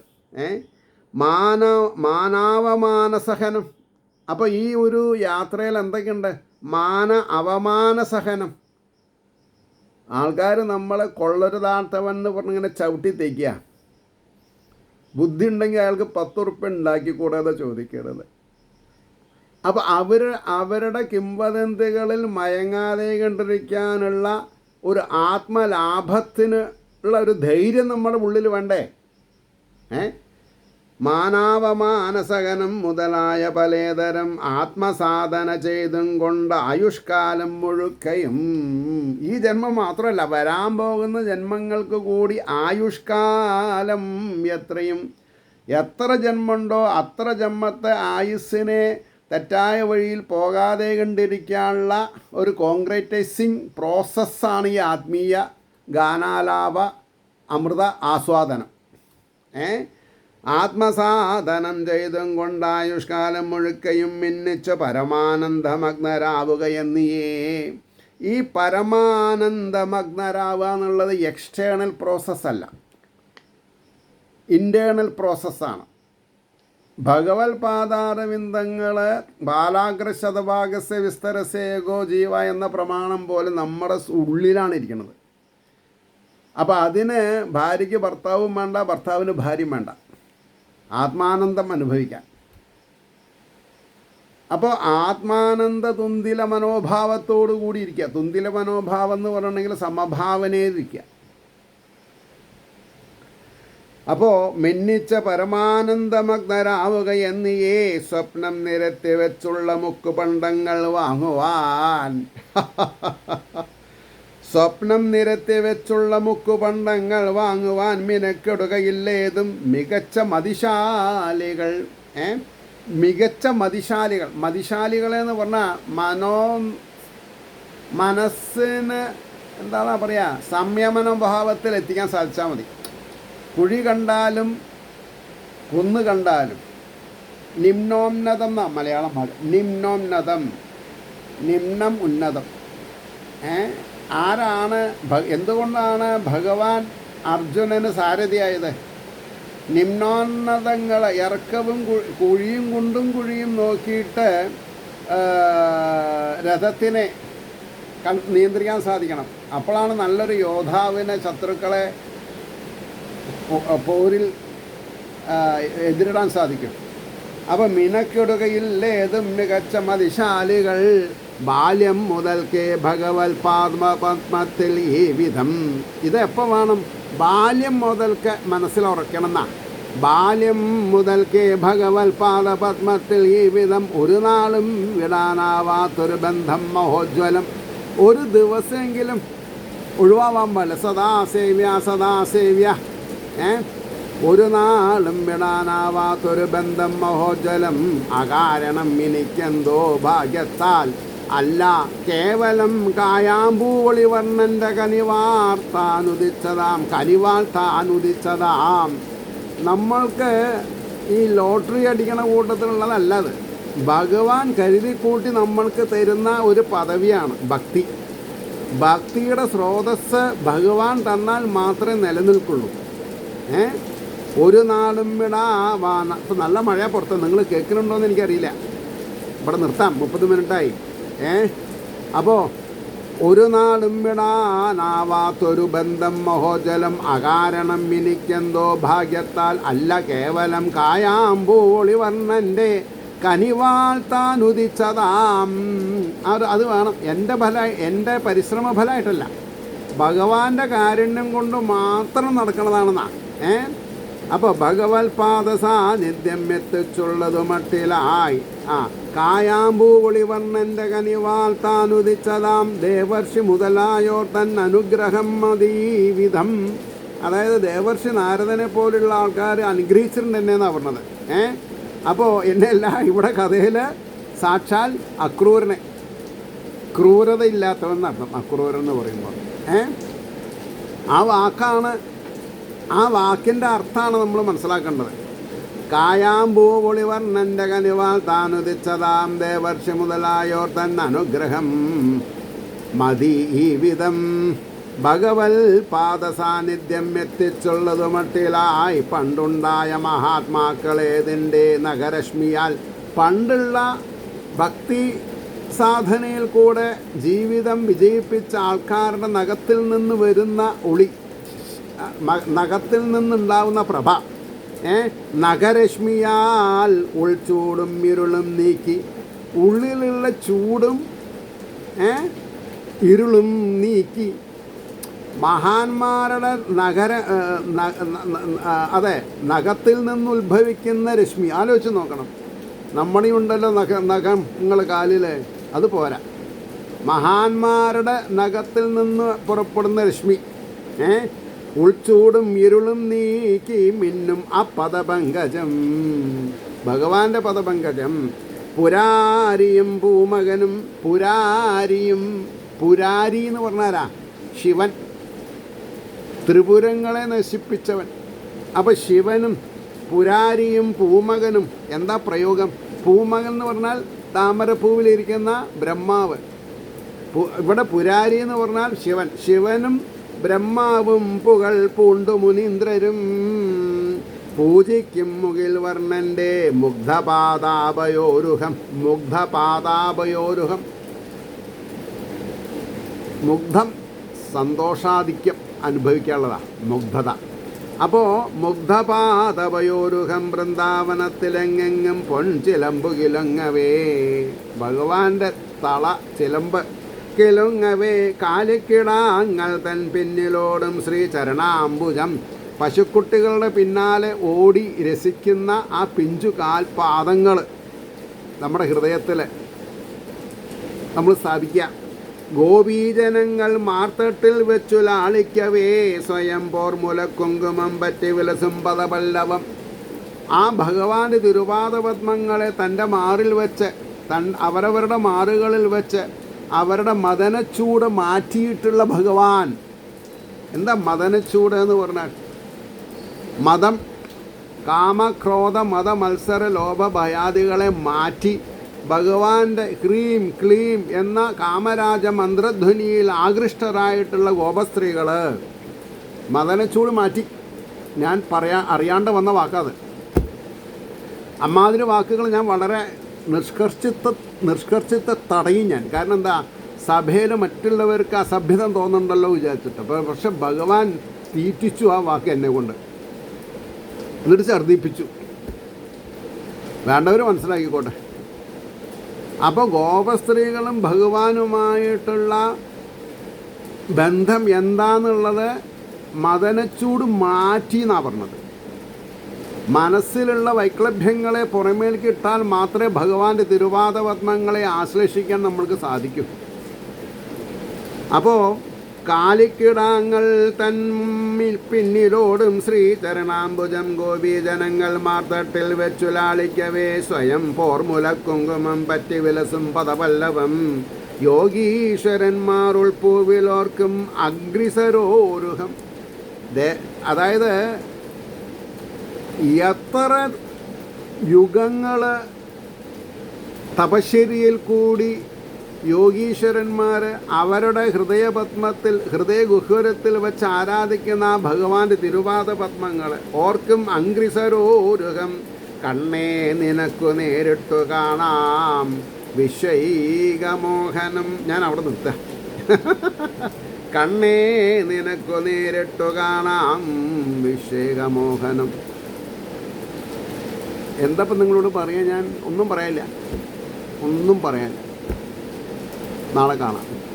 മാനാവമാനസഹനം. അപ്പോൾ ഈ ഒരു യാത്രയിൽ എന്തൊക്കെയുണ്ട്? അവമാനസഹനം. ആൾക്കാർ നമ്മളെ കൊള്ളരുതാത്തവൻ എന്ന് പറഞ്ഞിങ്ങനെ ചവിട്ടി തേക്കുക. ബുദ്ധി ഉണ്ടെങ്കിൽ അയാൾക്ക് 10 ഉറുപ്പ്യ ഉണ്ടാക്കിക്കൂടാതെ ചോദിക്കരുത്. അപ്പോൾ അവരുടെ കിംവദന്തികളിൽ മയങ്ങാതെ കണ്ടിരിക്കാനുള്ള ഒരു ആത്മലാഭത്തിന് ഉള്ള ഒരു ധൈര്യം നമ്മുടെ ഉള്ളിൽ വേണ്ടേ? മാനാവമാനസകനം മുതലായ പലേതരം ആത്മസാധന ചെയ്തും കൊണ്ട് ആയുഷ്കാലം മുഴുക്കയും, ഈ ജന്മം മാത്രമല്ല വരാൻ പോകുന്ന ജന്മങ്ങൾക്ക് കൂടി ആയുഷ്കാലം എത്ര ജന്മമുണ്ടോ അത്ര ജന്മത്തെ ആയുസ്സിനെ തെറ്റായ വഴിയിൽ പോകാതെ കണ്ടിരിക്കാനുള്ള ഒരു കോൺക്രീറ്റൈസിങ് പ്രോസസ്സാണ് ഈ ആത്മീയ ഗാനാലാപ അമൃത ആസ്വാദനം. ആത്മസാധനം ചെയ്തും കൊണ്ടായുഷ്കാലം മുഴുക്കയും മിന്നിച്ച പരമാനന്ദമഗ്നരാവുകയെന്നിയേ. ഈ പരമാനന്ദമഗ്നരാവുക എന്നുള്ളത് എക്സ്റ്റേണൽ പ്രോസസ്സല്ല, ഇൻറ്റേർണൽ പ്രോസസ്സാണ്. ഭഗവത് പാദാരവിന്ദങ്ങൾ ബാലാഗ്രശതഭാഗസ്യ വിസ്തരസേകോ ജീവ എന്ന പ്രമാണം പോലെ നമ്മുടെ ഉള്ളിലാണ് ഇരിക്കുന്നത്. അപ്പോൾ അതിന് ഭാര്യയ്ക്ക് ഭർത്താവും വേണ്ട, ഭർത്താവിന് ഭാര്യയും വേണ്ട, ആത്മാനന്ദം അനുഭവിക്കാൻ. അപ്പോൾ ആത്മാനന്ദ തുന്തില മനോഭാവത്തോടു കൂടി ഇരിക്കുക. തുന്തില മനോഭാവം എന്ന് പറഞ്ഞിട്ടുണ്ടെങ്കിൽ സമഭാവനയിലിരിക്കുക. അപ്പോൾ മിന്നിച്ച പരമാനന്ദമഗ്നരാവുക എന്നിയേ സ്വപ്നം നിരത്തി വെച്ചുള്ള മുക്കുപണ്ടങ്ങൾ വാങ്ങുവാൻ. സ്വപ്നം നിരത്തി വെച്ചുള്ള മുക്കുപണ്ടങ്ങൾ വാങ്ങുവാൻ മിനക്കെടുകയില്ലേതും മികച്ച മതിശാലികൾ. മികച്ച മതിശാലികൾ. മതിശാലികളെന്ന് പറഞ്ഞാൽ മനസ്സിന് എന്താണ് പറയുക, സംയമനഭാവത്തിൽ എത്തിക്കാൻ സാധിച്ചാൽ മതി. കുഴി കണ്ടാലും കുന്ന് കണ്ടാലും നിമ്നോന്നതം എന്നാണ് മലയാളം ഭാഷ. നിമ്നോന്നതം, നിമ്നം ഉന്നതം. ആരാണ് എന്തുകൊണ്ടാണ് ഭഗവാൻ അർജുനന് സാരഥിയായത്? നിമ്നോന്നതങ്ങൾ, ഇറക്കവും കുഴിയും കുണ്ടും കുഴിയും നോക്കിയിട്ട് രഥത്തിനെ നിയന്ത്രിക്കാൻ സാധിക്കണം. അപ്പോഴാണ് നല്ലൊരു യോദ്ധാവിനെ ശത്രുക്കളെ പോരിൽ എതിരിടാൻ സാധിക്കും. അപ്പം മിനക്കെടുകയില്ലേതും മികച്ച മതിശാലികൾ ബാല്യം മുതൽക്കേ ഭഗവത് പാദപത്മത്തിൽ ഈ വിധം. ഇതെപ്പോൾ വേണം? ബാല്യം മുതൽക്ക് മനസ്സിലുറക്കണം എന്നാണ്. ബാല്യം മുതൽക്കേ ഭഗവത് പാദപത്മത്തിൽ ഈ വിധം ഒരു നാളും വിടാനാവാത്തൊരു ബന്ധം മഹോജ്വലം. ഒരു ദിവസമെങ്കിലും ഒഴിവാവാൻ പാടില്ല. സദാസേവ്യ സദാസേവ്യ. ഒരു നാളും വിടാനാവാത്തൊരു ബന്ധം മഹോജ്വലം അകാരണം എനിക്കെന്തോ ഭാഗ്യത്താൽ അല്ല കേവലം കായാമ്പൂവളി വർണ്ണൻ്റെ കനിവാൾ താനുദിച്ചതാം. നമ്മൾക്ക് ഈ ലോട്ടറി അടിക്കണ കൂട്ടത്തിലുള്ളതല്ല അത്. ഭഗവാൻ കരുതി കൂട്ടി നമ്മൾക്ക് തരുന്ന ഒരു പദവിയാണ് ഭക്തി. ഭക്തിയുടെ സ്രോതസ്സ് ഭഗവാൻ തന്നാൽ മാത്രമേ നിലനിൽക്കുള്ളൂ. ഒരു നാളും വിടാവാന. ഇപ്പം നല്ല മഴ പുറത്ത്, നിങ്ങൾ കേൾക്കുന്നുണ്ടോയെന്ന് എനിക്കറിയില്ല. ഇവിടെ നിർത്താം, 30 മിനിറ്റായി. അപ്പോൾ ഒരു നാളും വിടാനാവാത്തൊരു ബന്ധം മഹോജലം അകാരണം എനിക്കെന്തോ ഭാഗ്യത്താൽ അല്ല കേവലം കായാമ്പൂളി വർണ്ണൻ്റെ കനിവാൾ താനുദിച്ചതാം. അത് വേണം. എൻ്റെ പരിശ്രമ ഫലമായിട്ടല്ല, ഭഗവാന്റെ കാരുണ്യം കൊണ്ട് മാത്രം നടക്കണതാണെന്നാണ്. അപ്പോൾ ഭഗവത് പാദ സാന്നിധ്യം എത്തിച്ചുള്ളതു മട്ടിലായി കായാമ്പൂവളി വർണ്ണൻ്റെ കനിവാൾ താനുദിച്ചതാം ദേവർഷി മുതലായോർ തൻ അനുഗ്രഹം മതീവിധം. അതായത് ദേവർഷി നാരദനെ പോലുള്ള ആൾക്കാർ അനുഗ്രഹിച്ചിട്ടുണ്ട് എന്നെന്നാണ് പറഞ്ഞത്. അപ്പോൾ എന്നെയല്ല, ഇവിടെ കഥയിൽ സാക്ഷാൽ അക്രൂരനെ, ക്രൂരതയില്ലാത്തവെന്നർത്ഥം അക്രൂരൻ എന്ന് പറയുമ്പോൾ. ആ വാക്കിൻ്റെ അർത്ഥമാണ് നമ്മൾ മനസ്സിലാക്കേണ്ടത്. കായാമ്പൂവൊളി വർണ്ണൻ്റെ കനിവാൾ താനുദിച്ചതാം ദേവർഷി മുതലായോർ തൻ അനുഗ്രഹം മതി ഈ വിധം ഭഗവൽ പാദ സാന്നിധ്യം എത്തിച്ചുള്ളതു മട്ടിലായി പണ്ടുണ്ടായ മഹാത്മാക്കളേതിൻ്റെ നഖരശ്മിയാൽ. പണ്ടുള്ള ഭക്തി സാധനയിൽ കൂടെ ജീവിതം വിജയിപ്പിച്ച ആൾക്കാരുടെ നഖത്തിൽ നിന്ന് വരുന്ന ഒളി, നഖത്തിൽ നിന്നുണ്ടാവുന്ന പ്രഭ, നഖരശ്മിയാൽ ഉൾച്ചൂടും ഇരുളും നീക്കി. ഉള്ളിലുള്ള ചൂടും ഇരുളും നീക്കി മഹാന്മാരുടെ നഖത്തിൽ നിന്ന് ഉത്ഭവിക്കുന്ന രശ്മി. ആലോചിച്ച് നോക്കണം. നമ്മളിയുണ്ടല്ലോ നഖം നിങ്ങൾ കാലിൽ, അത് പോരാ. മഹാന്മാരുടെ നഖത്തിൽ നിന്ന് പുറപ്പെടുന്ന രശ്മി ഉൾച്ചൂടും ഇരുളും നീക്കി മിന്നും ആ പദപങ്കജം, ഭഗവാന്റെ പദപങ്കജം. പുരാരിയും പൂമകനും. പുരാരി എന്ന് പറഞ്ഞാരാ? ശിവൻ, ത്രിപുരങ്ങളെ നശിപ്പിച്ചവൻ. അപ്പോൾ ശിവനും പുരാരിയും പൂമകനും. എന്താ പ്രയോഗം? പൂമകൻ എന്ന് പറഞ്ഞാൽ താമരപ്പൂവിലിരിക്കുന്ന ബ്രഹ്മാവ്. ഇവിടെ പുരാരി എന്ന് പറഞ്ഞാൽ ശിവൻ. ശിവനും ബ്രഹ്മാവും പുകൾ പൂണ്ടു മുനീന്ദ്രരും പൂജിക്കും മുകിൽ വർണ്ണൻ്റെ മുഗ്ധപാദാപയോരുഹം. മുഗ്ധം സന്തോഷാധിക്യം അനുഭവിക്കാനുള്ളതാണ് മുഗ്ധത. അപ്പോൾ മുഗ്ധപാദപയോരുഹം വൃന്ദാവനത്തിലെങ്ങെങ്ങും പൊൻചിലമ്പു കിലുങ്ങവേ. ഭഗവാന്റെ തള ചിലമ്പ് കിലുങ്ങവേ കാലിക്കിടാങ്ങൾ തൻ പിന്നിലോടും ശ്രീ ചരണാംബുജം. പശുക്കുട്ടികളുടെ പിന്നാലെ ഓടി രസിക്കുന്ന ആ പിഞ്ചു കാൽപാദങ്ങൾ നമ്മുടെ ഹൃദയത്തിൽ നമ്മൾ സ്ഥാപിക്കുക. ഗോപീജനങ്ങൾ മാർത്തട്ടിൽ വെച്ചു ലാളിക്കവേ സ്വയം പോർ മുലക്കുങ്കുമം പറ്റി വിലസും പദപല്ലവം. ആ ഭഗവാന്റെ തിരുപാദപത്മങ്ങളെ തൻ്റെ മാറിൽ വെച്ച്, അവരവരുടെ മാറുകളിൽ വെച്ച് അവരുടെ മദനച്ചൂട് മാറ്റിയിട്ടുള്ള ഭഗവാൻ. എന്താ മദനച്ചൂട് എന്ന് പറഞ്ഞാൽ? മതം, കാമക്രോധ മത മത്സര ലോഭ ഭയാദികളെ മാറ്റി ഭഗവാന്റെ ക്ലീം ക്ലീം എന്ന കാമരാജ മന്ത്രധ്വനിയിൽ ആകൃഷ്ടരായിട്ടുള്ള ഗോപസ്ത്രീകൾ മദനച്ചൂട് മാറ്റി. ഞാൻ അറിയാണ്ട് വന്ന വാക്കാത്. അമ്മാതിരി വാക്കുകൾ ഞാൻ വളരെ നിഷ്കർഷിത്ത തടയും ഞാൻ. കാരണം എന്താ? സഭയിൽ മറ്റുള്ളവർക്ക് അസഭ്യത തോന്നുന്നുണ്ടല്ലോ വിചാരിച്ചിട്ട്. പക്ഷെ ഭഗവാൻ തീറ്റിച്ചു ആ വാക്ക് എന്നെ കൊണ്ട്, എന്നിട്ട് ഛർദ്ദിപ്പിച്ചു. വേണ്ടവർ മനസ്സിലാക്കിക്കോട്ടെ. അപ്പോൾ ഗോപസ്ത്രീകളും ഭഗവാനുമായിട്ടുള്ള ബന്ധം എന്താന്നുള്ളത് മദനച്ചൂട് മാറ്റി എന്നാണ് പറഞ്ഞത്. മനസ്സിലുള്ള വൈക്ലഭ്യങ്ങളെ പുറമേൽക്ക് ഇട്ടാൽ മാത്രമേ ഭഗവാന്റെ തിരുപാദപത്മങ്ങളെ ആശ്ലേഷിക്കാൻ നമ്മൾക്ക് സാധിക്കൂ. അപ്പോൾ കാലിക്കിടാങ്ങൾ തമ്മിൽ പിന്നിലോടും ശ്രീചരണാംബുജം ഗോപീജനങ്ങൾ മാർത്തട്ടിൽ വെച്ചു ലാളിക്കവേ സ്വയം പോർമുലക്കുങ്കുമം പറ്റി വിലസും പദപല്ലവം യോഗീശ്വരന്മാർ ഉൾപ്പൂവിലോർക്കും അഗ്രിസരോരുഹം. അതായത് എത്ര യുഗങ്ങൾ തപശ്ചര്യയിൽ കൂടി യോഗീശ്വരന്മാർ അവരുടെ ഹൃദയപത്മത്തിൽ ഹൃദയഗുഹ്വരത്തിൽ വെച്ച് ആരാധിക്കുന്ന ആ ഭഗവാന്റെ തിരുവാദ പത്മങ്ങൾ ഓർക്കും അംഗ്രിസരോരുഹം. കണ്ണേ നിനക്കു നേരിട്ടു കാണാം വിശ്വൈകമോഹനം. ഞാൻ അവിടെ നിർത്താം. കണ്ണേ നിനക്കു നേരിട്ടു കാണാം വിശ്വൈകമോഹനം. എന്തപ്പം നിങ്ങളോട് പറയാൻ? ഞാൻ ഒന്നും പറയാനില്ല. നാളെ കാണാം.